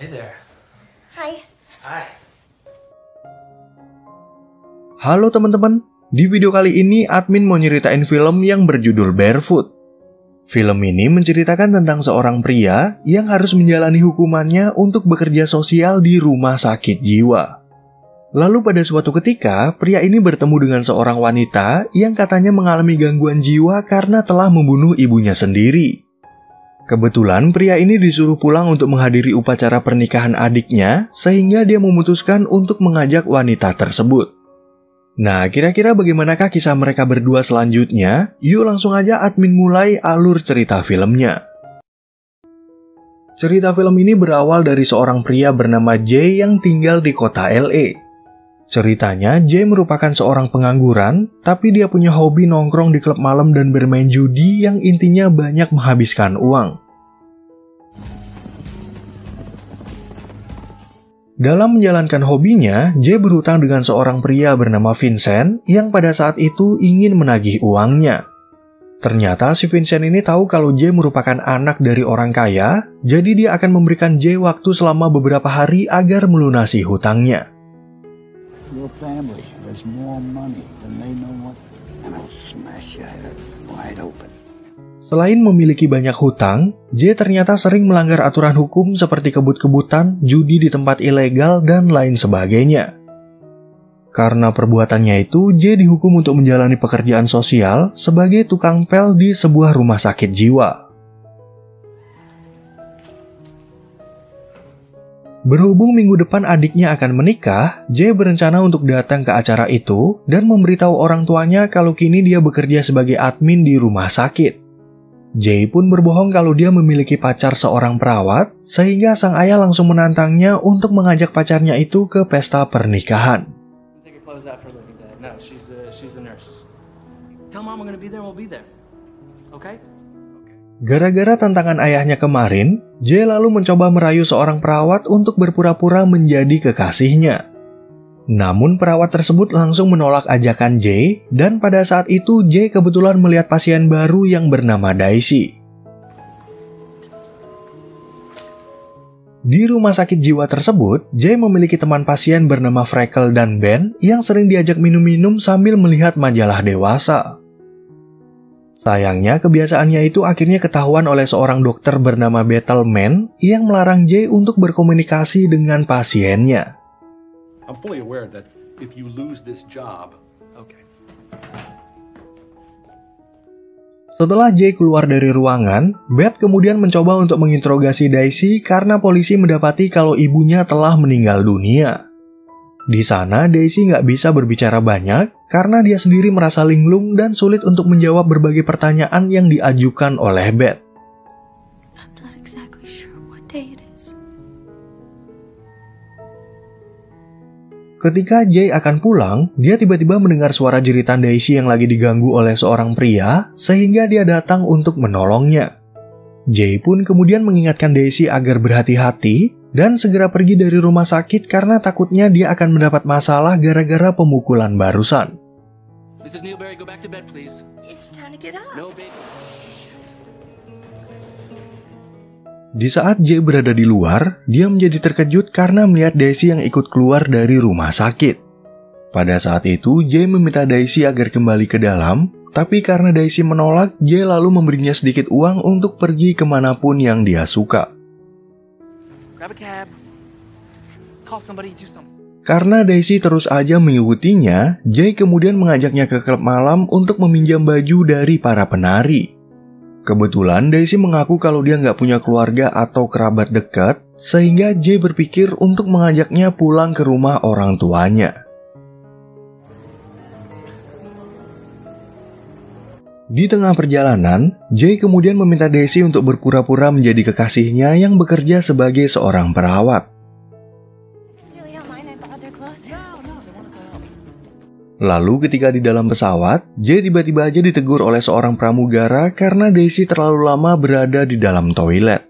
Hey there. Hai. Hi. Halo teman-teman, di video kali ini admin mau nyeritain film yang berjudul Barefoot. Film ini menceritakan tentang seorang pria yang harus menjalani hukumannya untuk bekerja sosial di rumah sakit jiwa. Lalu pada suatu ketika, pria ini bertemu dengan seorang wanita yang katanya mengalami gangguan jiwa karena telah membunuh ibunya sendiri. Kebetulan pria ini disuruh pulang untuk menghadiri upacara pernikahan adiknya, sehingga dia memutuskan untuk mengajak wanita tersebut. Nah, kira-kira bagaimanakah kisah mereka berdua selanjutnya? Yuk langsung aja admin mulai alur cerita filmnya. Cerita film ini berawal dari seorang pria bernama Jay yang tinggal di kota LA. Ceritanya, Jay merupakan seorang pengangguran, tapi dia punya hobi nongkrong di klub malam dan bermain judi yang intinya banyak menghabiskan uang. Dalam menjalankan hobinya, Jay berhutang dengan seorang pria bernama Vincent yang pada saat itu ingin menagih uangnya. Ternyata si Vincent ini tahu kalau Jay merupakan anak dari orang kaya, jadi dia akan memberikan Jay waktu selama beberapa hari agar melunasi hutangnya. Your family has more money than they know what, and I'll smash your head wide open. Selain memiliki banyak hutang, Jay ternyata sering melanggar aturan hukum seperti kebut-kebutan, judi di tempat ilegal, dan lain sebagainya. Karena perbuatannya itu, Jay dihukum untuk menjalani pekerjaan sosial sebagai tukang pel di sebuah rumah sakit jiwa. Berhubung minggu depan adiknya akan menikah, Jay berencana untuk datang ke acara itu dan memberitahu orang tuanya kalau kini dia bekerja sebagai admin di rumah sakit. Jay pun berbohong kalau dia memiliki pacar seorang perawat, sehingga sang ayah langsung menantangnya untuk mengajak pacarnya itu ke pesta pernikahan. Gara-gara tantangan ayahnya kemarin, Jay lalu mencoba merayu seorang perawat untuk berpura-pura menjadi kekasihnya. Namun perawat tersebut langsung menolak ajakan Jay, dan pada saat itu Jay kebetulan melihat pasien baru yang bernama Daisy. Di rumah sakit jiwa tersebut, Jay memiliki teman pasien bernama Freckle dan Ben yang sering diajak minum-minum sambil melihat majalah dewasa. Sayangnya kebiasaannya itu akhirnya ketahuan oleh seorang dokter bernama Betelman yang melarang Jay untuk berkomunikasi dengan pasiennya. I'm fully aware that if you lose this job, okay. Setelah Jay keluar dari ruangan, Beth kemudian mencoba untuk menginterogasi Daisy karena polisi mendapati kalau ibunya telah meninggal dunia. Di sana, Daisy nggak bisa berbicara banyak karena dia sendiri merasa linglung dan sulit untuk menjawab berbagai pertanyaan yang diajukan oleh Beth. I'm not exactly sure what day it is. Ketika Jay akan pulang, dia tiba-tiba mendengar suara jeritan Daisy yang lagi diganggu oleh seorang pria, sehingga dia datang untuk menolongnya. Jay pun kemudian mengingatkan Daisy agar berhati-hati dan segera pergi dari rumah sakit karena takutnya dia akan mendapat masalah gara-gara pemukulan barusan. Mrs. Newberry, go back to bed, please. It's time to get up. No, baby. Di saat Jay berada di luar, dia menjadi terkejut karena melihat Daisy yang ikut keluar dari rumah sakit. Pada saat itu, Jay meminta Daisy agar kembali ke dalam, tapi karena Daisy menolak, Jay lalu memberinya sedikit uang untuk pergi kemanapun yang dia suka. Grab a cab. Call somebody, do something. Karena Daisy terus aja mengikutinya, Jay kemudian mengajaknya ke klub malam untuk meminjam baju dari para penari. Kebetulan Daisy mengaku kalau dia nggak punya keluarga atau kerabat dekat, sehingga Jay berpikir untuk mengajaknya pulang ke rumah orang tuanya. Di tengah perjalanan, Jay kemudian meminta Daisy untuk berpura-pura menjadi kekasihnya yang bekerja sebagai seorang perawat. Really don't mind I bought their clothes. Lalu ketika di dalam pesawat, Jay tiba-tiba aja ditegur oleh seorang pramugara karena Daisy terlalu lama berada di dalam toilet.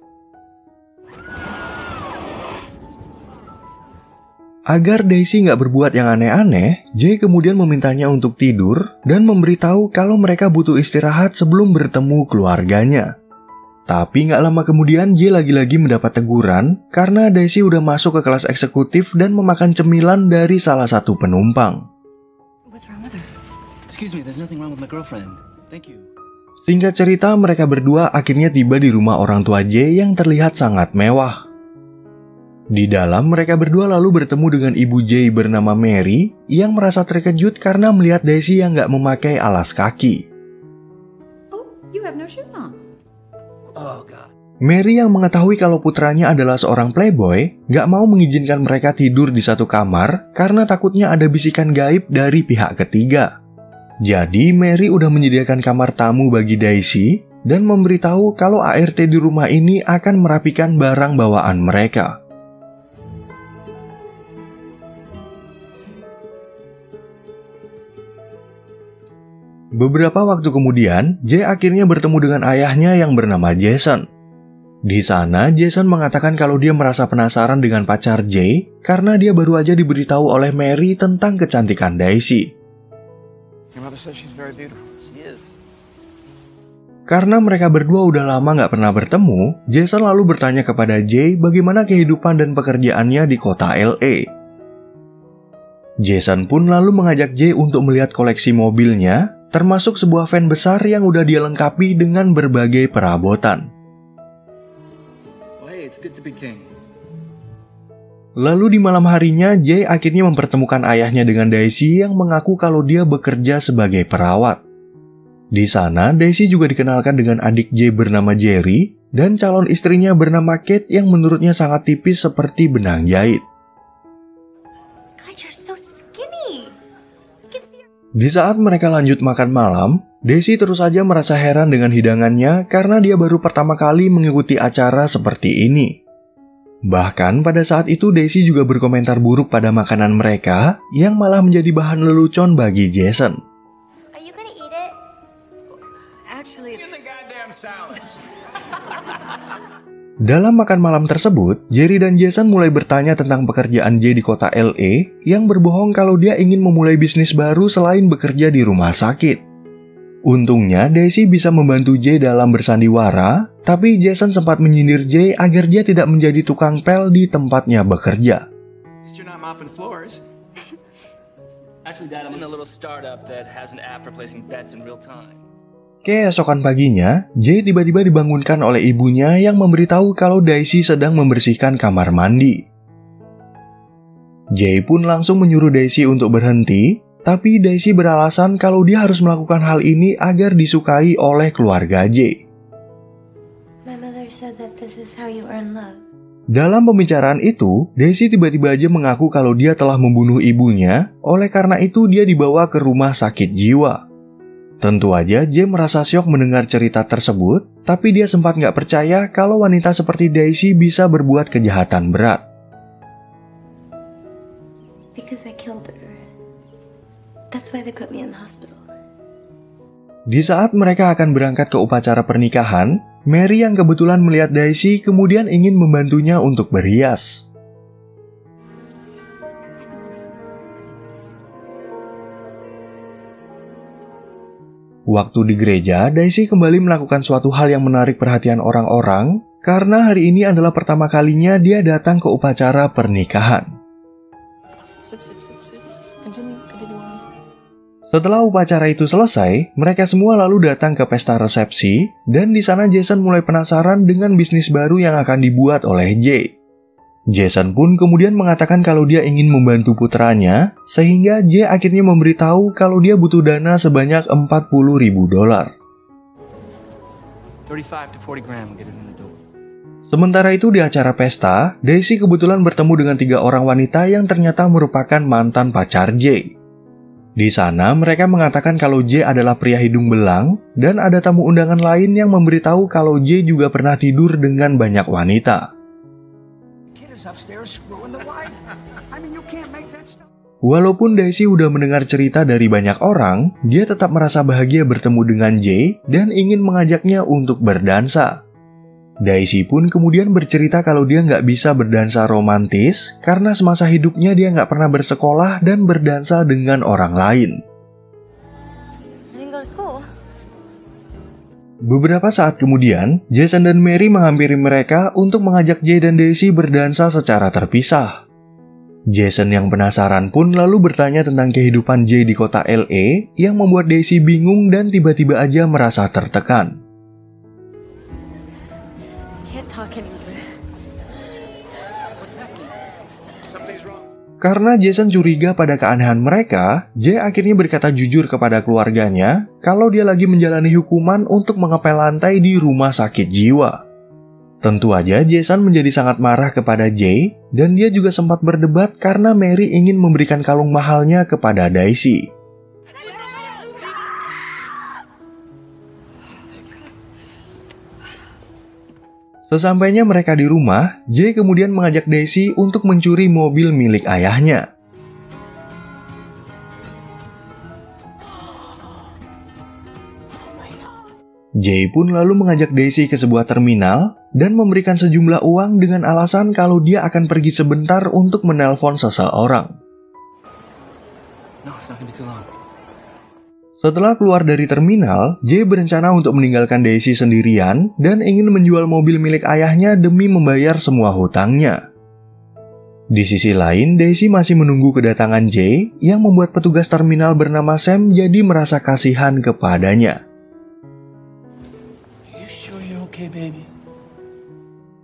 Agar Daisy nggak berbuat yang aneh-aneh, Jay kemudian memintanya untuk tidur dan memberitahu kalau mereka butuh istirahat sebelum bertemu keluarganya. Tapi nggak lama kemudian Jay lagi-lagi mendapat teguran karena Daisy udah masuk ke kelas eksekutif dan memakan cemilan dari salah satu penumpang. What's wrong with her? Excuse me, there's nothing wrong with my girlfriend. Thank you. Singkat cerita, mereka berdua akhirnya tiba di rumah orang tua Jay yang terlihat sangat mewah. Di dalam, mereka berdua lalu bertemu dengan ibu Jay bernama Mary yang merasa terkejut karena melihat Daisy yang nggak memakai alas kaki. Oh, you have no shoes on. Oh, God. Mary yang mengetahui kalau putranya adalah seorang playboy nggak mau mengizinkan mereka tidur di satu kamar karena takutnya ada bisikan gaib dari pihak ketiga. Jadi Mary udah menyediakan kamar tamu bagi Daisy dan memberitahu kalau ART di rumah ini akan merapikan barang bawaan mereka. Beberapa waktu kemudian, Jay akhirnya bertemu dengan ayahnya yang bernama Jason. Di sana, Jason mengatakan kalau dia merasa penasaran dengan pacar Jay karena dia baru aja diberitahu oleh Mary tentang kecantikan Daisy. Your mother says she's very beautiful. She is. Karena mereka berdua udah lama nggak pernah bertemu, Jason lalu bertanya kepada Jay bagaimana kehidupan dan pekerjaannya di kota LA. Jason pun lalu mengajak Jay untuk melihat koleksi mobilnya, termasuk sebuah van besar yang udah dia lengkapi dengan berbagai perabotan. Well, hey, it's good to be king. Lalu di malam harinya, Jay akhirnya mempertemukan ayahnya dengan Daisy yang mengaku kalau dia bekerja sebagai perawat. Di sana, Daisy juga dikenalkan dengan adik Jay bernama Jerry dan calon istrinya bernama Kate yang menurutnya sangat tipis seperti benang jahit. God, you're so skinny. I can see your... Di saat mereka lanjut makan malam, Daisy terus saja merasa heran dengan hidangannya karena dia baru pertama kali mengikuti acara seperti ini. Bahkan pada saat itu Daisy juga berkomentar buruk pada makanan mereka yang malah menjadi bahan lelucon bagi Jason. Are you gonna eat it? Actually, Dalam makan malam tersebut, Jerry dan Jason mulai bertanya tentang pekerjaan Jay di kota LA yang berbohong kalau dia ingin memulai bisnis baru selain bekerja di rumah sakit. Untungnya, Daisy bisa membantu Jay dalam bersandiwara, tapi Jason sempat menyindir Jay agar dia tidak menjadi tukang pel di tempatnya bekerja. At least you're not mopping floors. Actually, Dad, I'm in a little startup that has an app replacing beds in real time. Keesokan paginya, Jay tiba-tiba dibangunkan oleh ibunya yang memberitahu kalau Daisy sedang membersihkan kamar mandi. Jay pun langsung menyuruh Daisy untuk berhenti, tapi Daisy beralasan kalau dia harus melakukan hal ini agar disukai oleh keluarga Jay. my mother said that this is how you earn love. Dalam pembicaraan itu, Daisy tiba-tiba aja mengaku kalau dia telah membunuh ibunya, oleh karena itu dia dibawa ke rumah sakit jiwa. Tentu aja Jay merasa syok mendengar cerita tersebut, tapi dia sempat nggak percaya kalau wanita seperti Daisy bisa berbuat kejahatan berat. Because I killed her. That's why they put me in the hospital. Di saat mereka akan berangkat ke upacara pernikahan, Mary yang kebetulan melihat Daisy kemudian ingin membantunya untuk berhias. Waktu di gereja, Daisy kembali melakukan suatu hal yang menarik perhatian orang-orang karena hari ini adalah pertama kalinya dia datang ke upacara pernikahan. Sit. Continue on. Setelah upacara itu selesai, mereka semua lalu datang ke pesta resepsi, dan di sana Jason mulai penasaran dengan bisnis baru yang akan dibuat oleh Jay. Jason pun kemudian mengatakan kalau dia ingin membantu putranya, sehingga Jay akhirnya memberitahu kalau dia butuh dana sebanyak $40.000. 35 to 40 grand will get us in the door. Sementara itu di acara pesta, Daisy kebetulan bertemu dengan 3 orang wanita yang ternyata merupakan mantan pacar Jay. Di sana mereka mengatakan kalau Jay adalah pria hidung belang dan ada tamu undangan lain yang memberitahu kalau Jay juga pernah tidur dengan banyak wanita. Walaupun Daisy udah mendengar cerita dari banyak orang, dia tetap merasa bahagia bertemu dengan Jay dan ingin mengajaknya untuk berdansa. Daisy pun kemudian bercerita kalau dia nggak bisa berdansa romantis karena semasa hidupnya dia nggak pernah bersekolah dan berdansa dengan orang lain. I didn't go to school. Beberapa saat kemudian, Jason dan Mary menghampiri mereka untuk mengajak Jay dan Daisy berdansa secara terpisah. Jason yang penasaran pun lalu bertanya tentang kehidupan Jay di kota LA yang membuat Daisy bingung dan tiba-tiba aja merasa tertekan. Karena Jason curiga pada keanehan mereka, Jay akhirnya berkata jujur kepada keluarganya kalau dia lagi menjalani hukuman untuk mengepel lantai di rumah sakit jiwa. Tentu aja Jason menjadi sangat marah kepada Jay, dan dia juga sempat berdebat karena Mary ingin memberikan kalung mahalnya kepada Daisy. Sesampainya mereka di rumah, Jay kemudian mengajak Daisy untuk mencuri mobil milik ayahnya. Jay pun lalu mengajak Daisy ke sebuah terminal dan memberikan sejumlah uang dengan alasan kalau dia akan pergi sebentar untuk menelpon seseorang. Setelah keluar dari terminal, Jay berencana untuk meninggalkan Daisy sendirian dan ingin menjual mobil milik ayahnya demi membayar semua hutangnya. Di sisi lain, Daisy masih menunggu kedatangan Jay yang membuat petugas terminal bernama Sam jadi merasa kasihan kepadanya.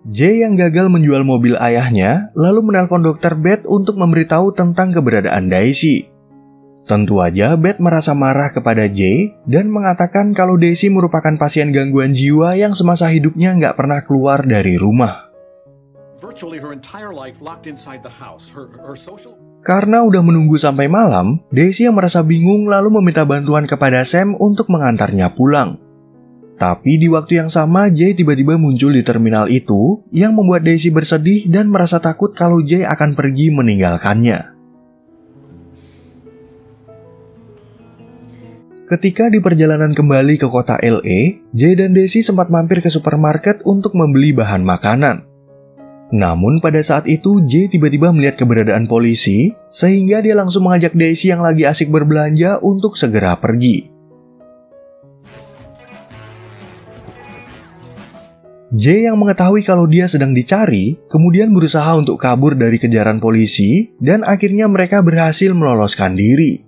Jay yang gagal menjual mobil ayahnya lalu menelpon Dr. Beth untuk memberitahu tentang keberadaan Daisy. Tentu aja Beth merasa marah kepada Jay dan mengatakan kalau Daisy merupakan pasien gangguan jiwa yang semasa hidupnya nggak pernah keluar dari rumah. Karena udah menunggu sampai malam, Daisy yang merasa bingung lalu meminta bantuan kepada Sam untuk mengantarnya pulang. Tapi di waktu yang sama, Jay tiba-tiba muncul di terminal itu yang membuat Daisy bersedih dan merasa takut kalau Jay akan pergi meninggalkannya. Ketika di perjalanan kembali ke kota LA, Jay dan Daisy sempat mampir ke supermarket untuk membeli bahan makanan. Namun pada saat itu, Jay tiba-tiba melihat keberadaan polisi, sehingga dia langsung mengajak Daisy yang lagi asik berbelanja untuk segera pergi. Jay yang mengetahui kalau dia sedang dicari, kemudian berusaha untuk kabur dari kejaran polisi, dan akhirnya mereka berhasil meloloskan diri.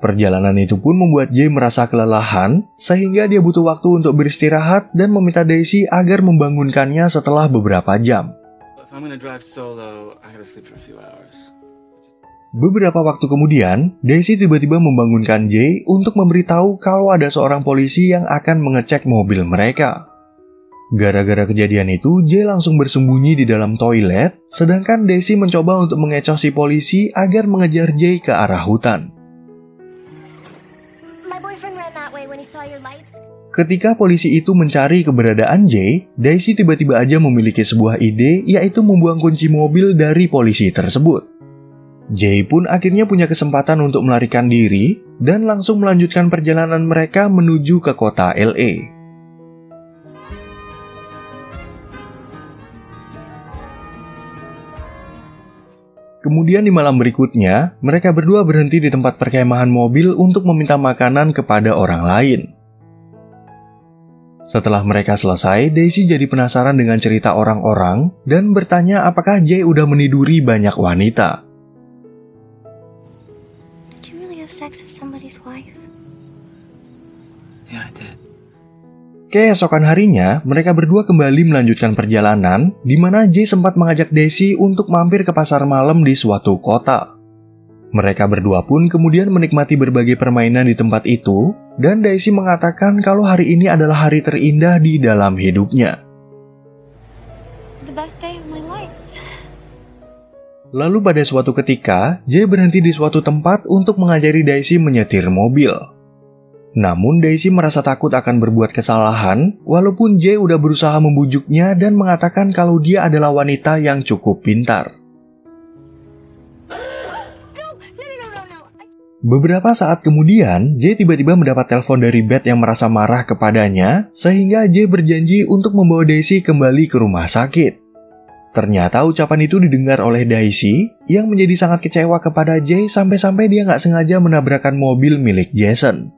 Perjalanan itu pun membuat Jay merasa kelelahan, sehingga dia butuh waktu untuk beristirahat dan meminta Daisy agar membangunkannya setelah beberapa jam. Beberapa waktu kemudian, Daisy tiba-tiba membangunkan Jay untuk memberitahu kalau ada seorang polisi yang akan mengecek mobil mereka. Gara-gara kejadian itu, Jay langsung bersembunyi di dalam toilet, sedangkan Daisy mencoba untuk mengecoh si polisi agar mengejar Jay ke arah hutan. Ketika polisi itu mencari keberadaan Jay, Daisy tiba-tiba aja memiliki sebuah ide, yaitu membuang kunci mobil dari polisi tersebut. Jay pun akhirnya punya kesempatan untuk melarikan diri dan langsung melanjutkan perjalanan mereka menuju ke kota LA. Kemudian di malam berikutnya, mereka berdua berhenti di tempat perkemahan mobil untuk meminta makanan kepada orang lain. Setelah mereka selesai, Daisy jadi penasaran dengan cerita orang-orang dan bertanya apakah Jay udah meniduri banyak wanita. Did you really have sex with somebody's wife? Yeah, I did. Keesokan harinya, mereka berdua kembali melanjutkan perjalanan, di mana Jay sempat mengajak Daisy untuk mampir ke pasar malam di suatu kota. Mereka berdua pun kemudian menikmati berbagai permainan di tempat itu, dan Daisy mengatakan kalau hari ini adalah hari terindah di dalam hidupnya. The best day of my life. Lalu pada suatu ketika, Jay berhenti di suatu tempat untuk mengajari Daisy menyetir mobil. Namun Daisy merasa takut akan berbuat kesalahan, walaupun Jay udah berusaha membujuknya dan mengatakan kalau dia adalah wanita yang cukup pintar. Beberapa saat kemudian, Jay tiba-tiba mendapat telepon dari Beth yang merasa marah kepadanya, sehingga Jay berjanji untuk membawa Daisy kembali ke rumah sakit. Ternyata ucapan itu didengar oleh Daisy yang menjadi sangat kecewa kepada Jay sampai-sampai dia nggak sengaja menabrakkan mobil milik Jason.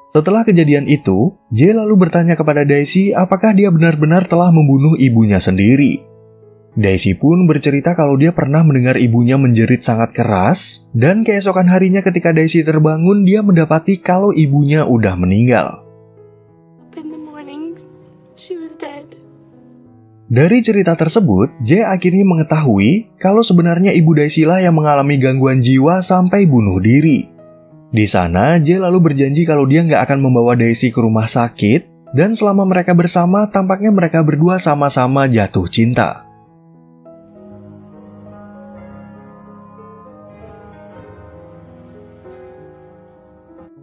Setelah kejadian itu, Jay lalu bertanya kepada Daisy apakah dia benar-benar telah membunuh ibunya sendiri. Daisy pun bercerita kalau dia pernah mendengar ibunya menjerit sangat keras, dan keesokan harinya ketika Daisy terbangun, dia mendapati kalau ibunya udah meninggal. In the morning, she was dead. Dari cerita tersebut, Jay akhirnya mengetahui kalau sebenarnya ibu Daisy lah yang mengalami gangguan jiwa sampai bunuh diri. Di sana, Jay lalu berjanji kalau dia nggak akan membawa Daisy ke rumah sakit, dan selama mereka bersama, tampaknya mereka berdua sama-sama jatuh cinta.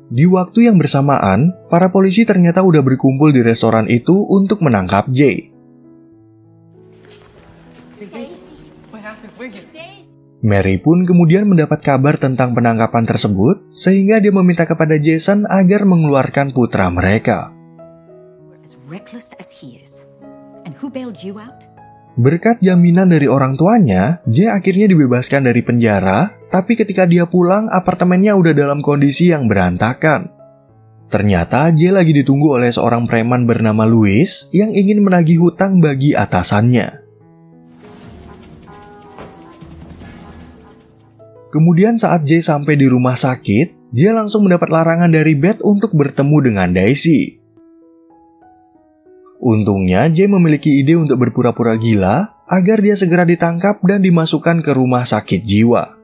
Di waktu yang bersamaan, para polisi ternyata udah berkumpul di restoran itu untuk menangkap Jay. Mary pun kemudian mendapat kabar tentang penangkapan tersebut, sehingga dia meminta kepada Jason agar mengeluarkan putra mereka. Berkat jaminan dari orang tuanya, Jay akhirnya dibebaskan dari penjara, tapi ketika dia pulang, apartemennya udah dalam kondisi yang berantakan. Ternyata Jay lagi ditunggu oleh seorang preman bernama Louis yang ingin menagih hutang bagi atasannya. Kemudian saat Jay sampai di rumah sakit, dia langsung mendapat larangan dari Beth untuk bertemu dengan Daisy. Untungnya, Jay memiliki ide untuk berpura-pura gila agar dia segera ditangkap dan dimasukkan ke rumah sakit jiwa.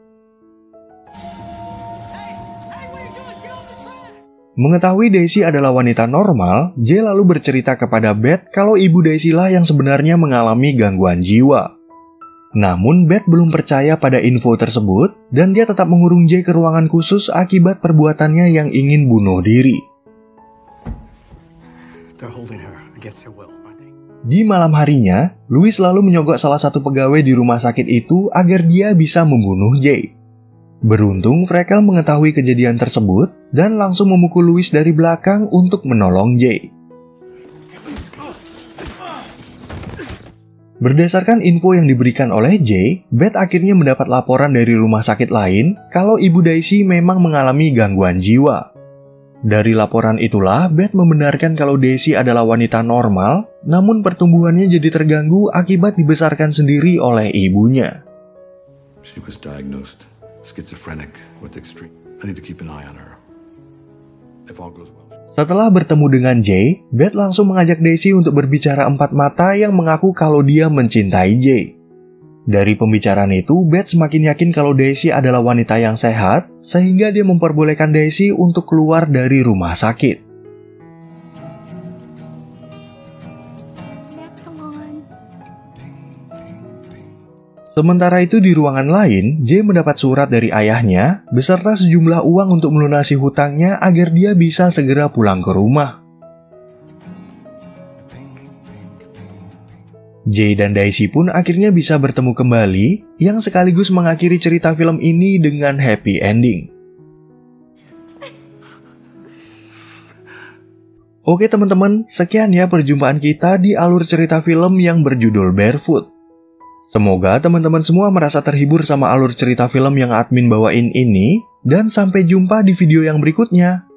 Mengetahui Daisy adalah wanita normal, Jay lalu bercerita kepada Beth kalau ibu Daisy lah yang sebenarnya mengalami gangguan jiwa. Namun Beth belum percaya pada info tersebut dan dia tetap mengurung Jay ke ruangan khusus akibat perbuatannya yang ingin bunuh diri. Di malam harinya, Louis lalu menyogok salah satu pegawai di rumah sakit itu agar dia bisa membunuh Jay. Beruntung, Freckle mengetahui kejadian tersebut dan langsung memukul Louis dari belakang untuk menolong Jay. Berdasarkan info yang diberikan oleh Jay, Beth akhirnya mendapat laporan dari rumah sakit lain kalau ibu Daisy memang mengalami gangguan jiwa. Dari laporan itulah, Beth membenarkan kalau Daisy adalah wanita normal, namun pertumbuhannya jadi terganggu akibat dibesarkan sendiri oleh ibunya. She was diagnosed schizophrenic with extreme. I need to keep an eye on her. If all goes well. Setelah bertemu dengan Jay, Beth langsung mengajak Daisy untuk berbicara empat mata yang mengaku kalau dia mencintai Jay. Dari pembicaraan itu, Beth semakin yakin kalau Daisy adalah wanita yang sehat, sehingga dia memperbolehkan Daisy untuk keluar dari rumah sakit. Sementara itu di ruangan lain, Jay mendapat surat dari ayahnya, beserta sejumlah uang untuk melunasi hutangnya agar dia bisa segera pulang ke rumah. Jay dan Daisy pun akhirnya bisa bertemu kembali, yang sekaligus mengakhiri cerita film ini dengan happy ending. Oke teman-teman, sekian ya perjumpaan kita di alur cerita film yang berjudul Barefoot. Semoga teman-teman semua merasa terhibur sama alur cerita film yang admin bawain ini, dan sampai jumpa di video yang berikutnya.